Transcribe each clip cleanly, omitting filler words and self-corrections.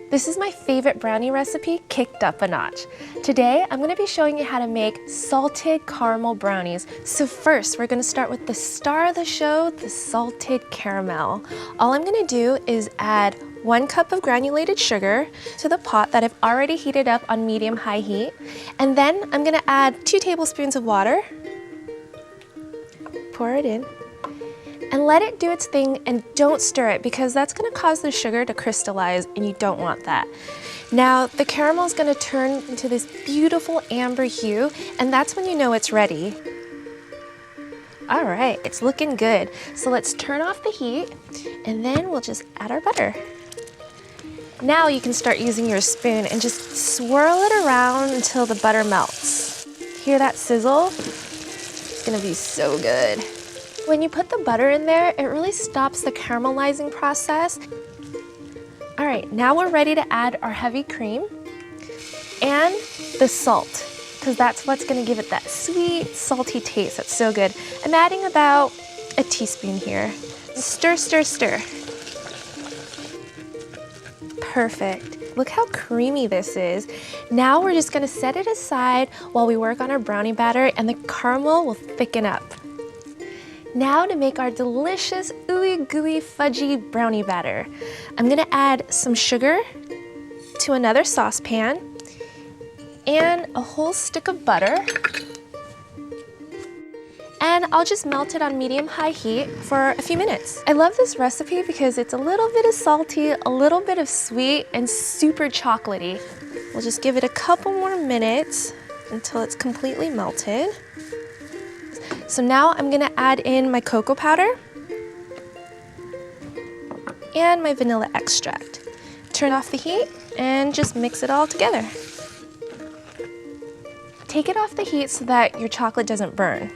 This is my favorite brownie recipe, kicked up a notch. Today, I'm gonna be showing you how to make salted caramel brownies. So first, we're gonna start with the star of the show, the salted caramel. All I'm gonna do is add 1 cup of granulated sugar to the pot that I've already heated up on medium-high heat. And then I'm gonna add 2 tablespoons of water. Pour it in. And let it do its thing, and don't stir it because that's gonna cause the sugar to crystallize and you don't want that. Now, the caramel is gonna turn into this beautiful amber hue, and that's when you know it's ready. All right, it's looking good. So let's turn off the heat, and then we'll just add our butter. Now you can start using your spoon and just swirl it around until the butter melts. Hear that sizzle? It's gonna be so good. When you put the butter in there, it really stops the caramelizing process. All right, now we're ready to add our heavy cream and the salt, because that's what's gonna give it that sweet, salty taste that's so good. I'm adding about a teaspoon here. Stir, stir, stir. Perfect. Look how creamy this is. Now we're just gonna set it aside while we work on our brownie batter, and the caramel will thicken up. Now to make our delicious ooey gooey fudgy brownie batter. I'm gonna add some sugar to another saucepan and a whole stick of butter. And I'll just melt it on medium-high heat for a few minutes. I love this recipe because it's a little bit of salty, a little bit of sweet, and super chocolatey. We'll just give it a couple more minutes until it's completely melted. So now I'm gonna add in my cocoa powder and my vanilla extract. Turn off the heat and just mix it all together. Take it off the heat so that your chocolate doesn't burn.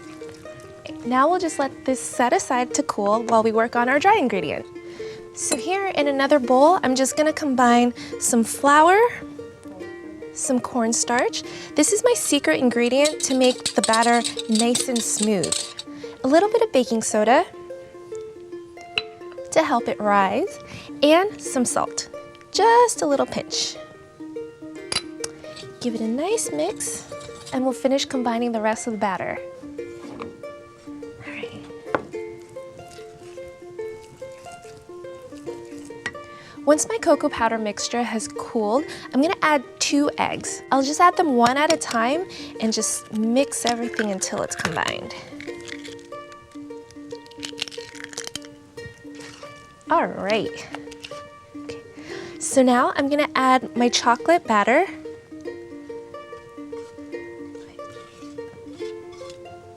Now we'll just let this set aside to cool while we work on our dry ingredient. So here in another bowl, I'm just gonna combine some flour, some cornstarch. This is my secret ingredient to make the batter nice and smooth. A little bit of baking soda to help it rise, and some salt, just a little pinch. Give it a nice mix, and we'll finish combining the rest of the batter. All right. Once my cocoa powder mixture has cooled, I'm gonna add 2 eggs. I'll just add them 1 at a time and just mix everything until it's combined. All right. Okay. So now I'm gonna add my chocolate batter.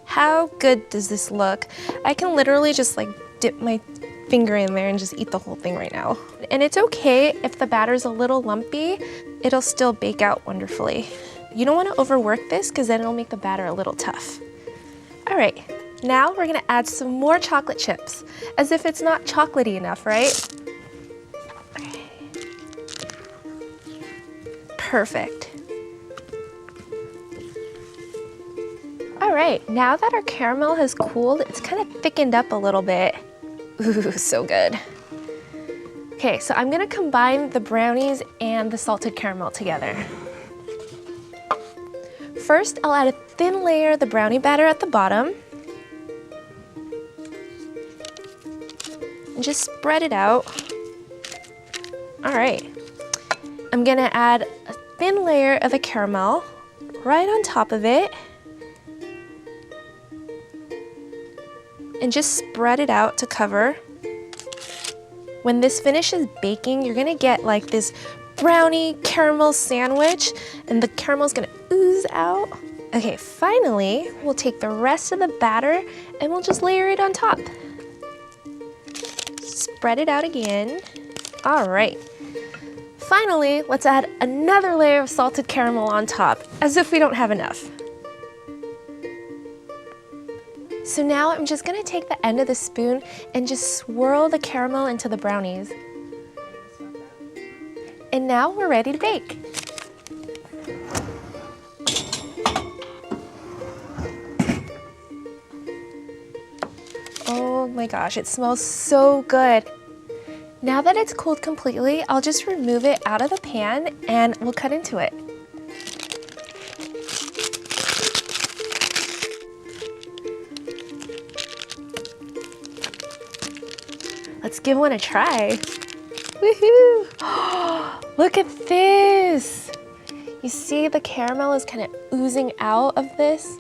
How good does this look? I can literally just like dip my finger in there and just eat the whole thing right now. And it's okay if the batter's a little lumpy, it'll still bake out wonderfully. You don't want to overwork this because then it'll make the batter a little tough. All right, now we're gonna add some more chocolate chips, as if it's not chocolatey enough, right? Okay. Perfect. All right, now that our caramel has cooled, it's kind of thickened up a little bit. Ooh, so good. Okay, so I'm gonna combine the brownies and the salted caramel together. First, I'll add a thin layer of the brownie batter at the bottom. And just spread it out. All right. I'm gonna add a thin layer of the caramel right on top of it. And just spread it out to cover. When this finishes baking, you're gonna get like this brownie caramel sandwich, and the caramel's gonna ooze out. Okay, finally, we'll take the rest of the batter and we'll just layer it on top. Spread it out again. All right. Finally, let's add another layer of salted caramel on top, as if we don't have enough. So now I'm just gonna take the end of the spoon and just swirl the caramel into the brownies. And now we're ready to bake. Oh my gosh, it smells so good. Now that it's cooled completely, I'll just remove it out of the pan and we'll cut into it. Let's give one a try. Woohoo! Look at this! You see the caramel is kind of oozing out of this?